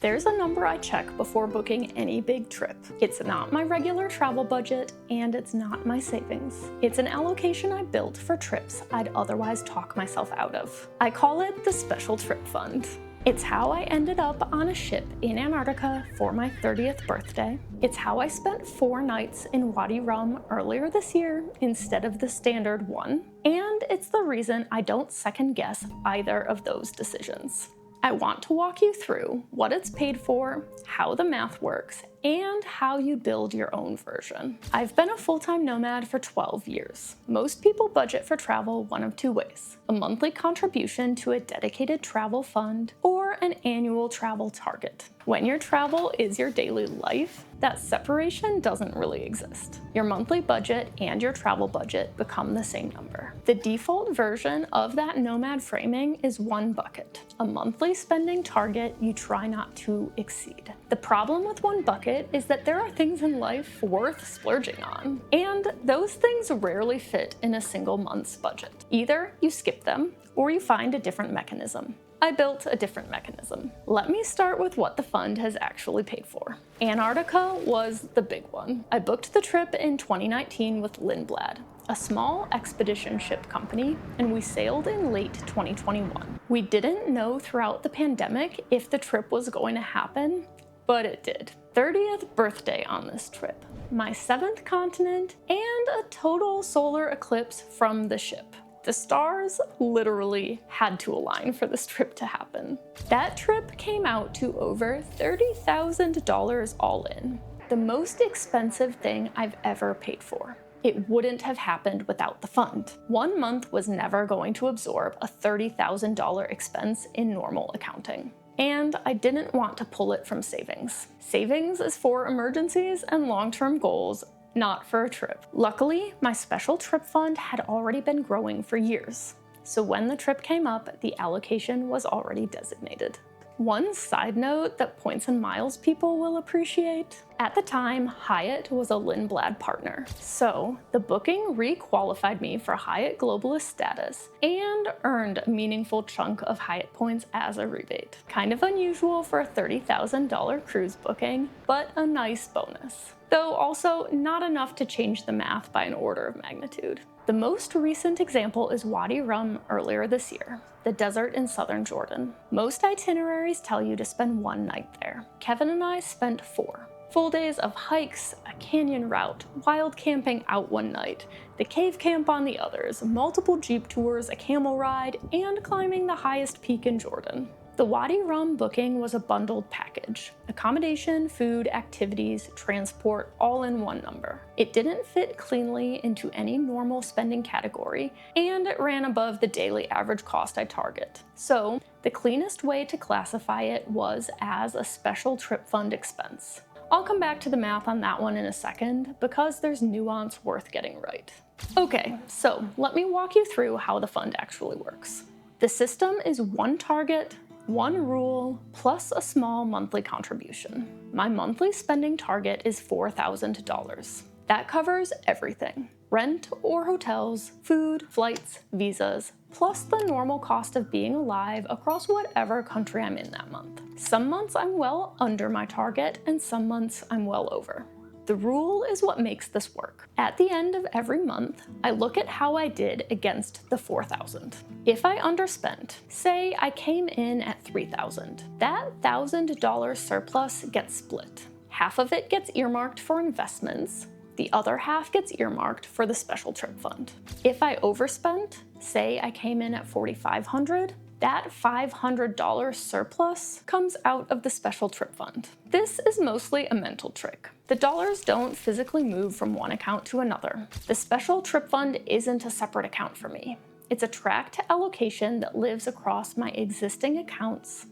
There's a number I check before booking any big trip. It's not my regular travel budget, and it's not my savings. It's an allocation I built for trips I'd otherwise talk myself out of. I call it the Special Trip Fund. It's how I ended up on a ship in Antarctica for my 30th birthday. It's how I spent 4 nights in Wadi Rum earlier this year instead of the standard one. And it's the reason I don't second guess either of those decisions. I want to walk you through what it's paid for, how the math works, and how you build your own version. I've been a full-time nomad for 12 years. Most people budget for travel one of 2 ways: a monthly contribution to a dedicated travel fund or an annual travel target. When your travel is your daily life, that separation doesn't really exist. Your monthly budget and your travel budget become the same number. The default version of that nomad framing is one bucket, a monthly spending target you try not to exceed. The problem with one bucket is that there are things in life worth splurging on, and those things rarely fit in a single month's budget. Either you skip them, or you find a different mechanism. I built a different mechanism. Let me start with what the fund has actually paid for. Antarctica was the big one. I booked the trip in 2019 with Lindblad, a small expedition ship company, and we sailed in late 2021. We didn't know throughout the pandemic if the trip was going to happen, but it did. 30th birthday on this trip, my 7th continent, and a total solar eclipse from the ship. The stars literally had to align for this trip to happen. That trip came out to over $30,000 all in, the most expensive thing I've ever paid for. It wouldn't have happened without the fund. 1 month was never going to absorb a $30,000 expense in normal accounting. And I didn't want to pull it from savings. Savings is for emergencies and long-term goals, not for a trip. Luckily, my special trip fund had already been growing for years, so when the trip came up, the allocation was already designated. One side note that points and miles people will appreciate: at the time, Hyatt was a Lindblad partner, so the booking re-qualified me for Hyatt Globalist status and earned a meaningful chunk of Hyatt points as a rebate. Kind of unusual for a $30,000 cruise booking, but a nice bonus. Though also not enough to change the math by an order of magnitude. The most recent example is Wadi Rum earlier this year, the desert in southern Jordan. Most itineraries tell you to spend 1 night there. Kevin and I spent 4. Full days of hikes, a canyon route, wild camping out one night, the cave camp on the others, multiple jeep tours, a camel ride, and climbing the highest peak in Jordan. The Wadi Rum booking was a bundled package: accommodation, food, activities, transport, all in one number. It didn't fit cleanly into any normal spending category, and it ran above the daily average cost I target. So the cleanest way to classify it was as a special trip fund expense. I'll come back to the math on that one in a second, because there's nuance worth getting right. Okay, so let me walk you through how the fund actually works. The system is 1 target, 1 rule, plus a small monthly contribution. My monthly spending target is $4,000. That covers everything: rent or hotels, food, flights, visas, plus the normal cost of being alive across whatever country I'm in that month. Some months I'm well under my target, and some months I'm well over. The rule is what makes this work. At the end of every month, I look at how I did against the $4,000. If I underspent, say I came in at $3,000, that $1,000 surplus gets split. Half of it gets earmarked for investments, the other half gets earmarked for the special trip fund. If I overspent, say I came in at $4,500, that $500 surplus comes out of the special trip fund. This is mostly a mental trick. The dollars don't physically move from one account to another. The special trip fund isn't a separate account for me. It's a tracked allocation that lives across my existing accounts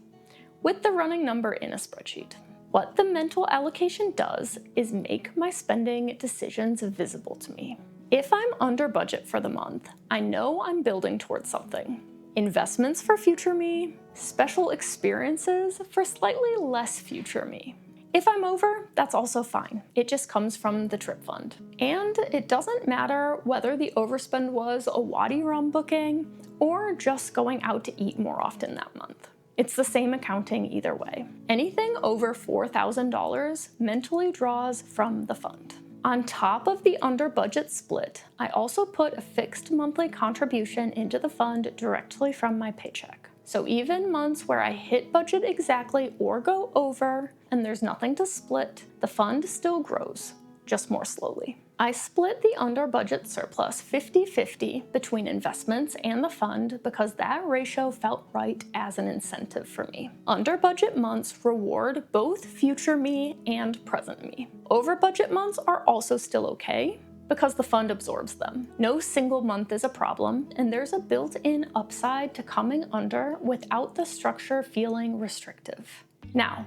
with the running number in a spreadsheet. What the mental allocation does is make my spending decisions visible to me. If I'm under budget for the month, I know I'm building towards something. Investments for future me, special experiences for slightly less future me. If I'm over, that's also fine. It just comes from the trip fund. And it doesn't matter whether the overspend was a Wadi Rum booking or just going out to eat more often that month. It's the same accounting either way. Anything over $4,000 mentally draws from the fund. On top of the under-budget split, I also put a fixed monthly contribution into the fund directly from my paycheck. So even months where I hit budget exactly or go over and there's nothing to split, the fund still grows, just more slowly. I split the under-budget surplus 50-50 between investments and the fund because that ratio felt right as an incentive for me. Under-budget months reward both future me and present me. Over-budget months are also still okay because the fund absorbs them. No single month is a problem, and there's a built-in upside to coming under without the structure feeling restrictive. Now,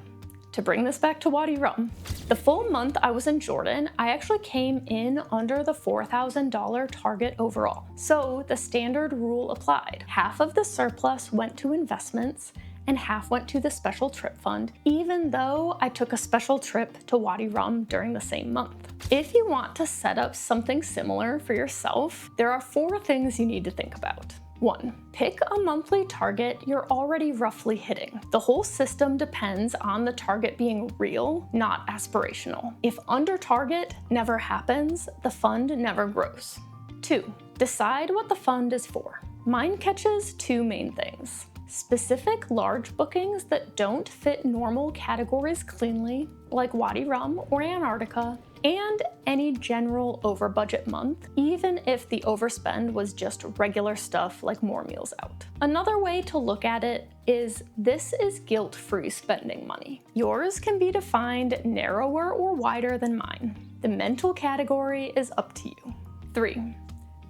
to bring this back to Wadi Rum, the full month I was in Jordan, I actually came in under the $4,000 target overall. So the standard rule applied. Half of the surplus went to investments and half went to the special trip fund, even though I took a special trip to Wadi Rum during the same month. If you want to set up something similar for yourself, there are 4 things you need to think about. 1. Pick a monthly target you're already roughly hitting. The whole system depends on the target being real, not aspirational. If under target never happens, the fund never grows. 2. Decide what the fund is for. Mine catches 2 main things: specific large bookings that don't fit normal categories cleanly, like Wadi Rum or Antarctica, and any general over-budget month, even if the overspend was just regular stuff like more meals out. Another way to look at it is this is guilt-free spending money. Yours can be defined narrower or wider than mine. The mental category is up to you. 3.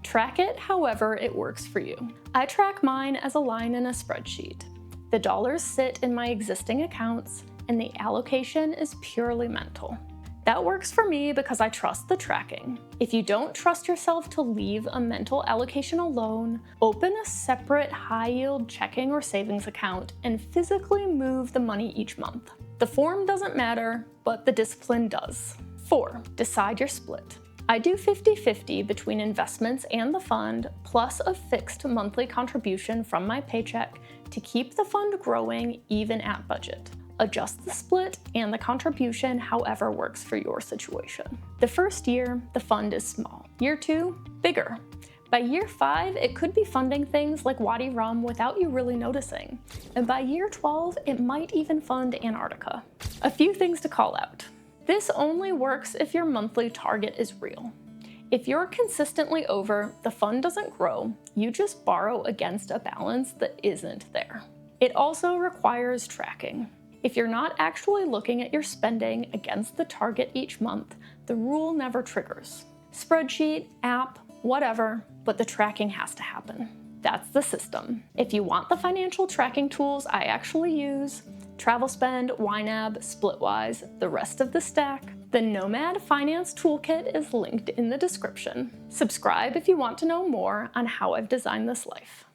Track it however it works for you. I track mine as a line in a spreadsheet. The dollars sit in my existing accounts, and the allocation is purely mental. That works for me because I trust the tracking. If you don't trust yourself to leave a mental allocation alone, open a separate high-yield checking or savings account and physically move the money each month. The form doesn't matter, but the discipline does. 4. Decide your split. I do 50-50 between investments and the fund, plus a fixed monthly contribution from my paycheck to keep the fund growing even at budget. Adjust the split and the contribution however works for your situation. The first year, the fund is small. Year 2, bigger. By year 5, it could be funding things like Wadi Rum without you really noticing. And by year 12, it might even fund Antarctica. A few things to call out. This only works if your monthly target is real. If you're consistently over, the fund doesn't grow, you just borrow against a balance that isn't there. It also requires tracking. If you're not actually looking at your spending against the target each month, the rule never triggers. Spreadsheet, app, whatever, but the tracking has to happen. That's the system. If you want the financial tracking tools I actually use, Travel Spend, YNAB, Splitwise, the rest of the stack, the Nomad Finance Toolkit is linked in the description. Subscribe if you want to know more on how I've designed this life.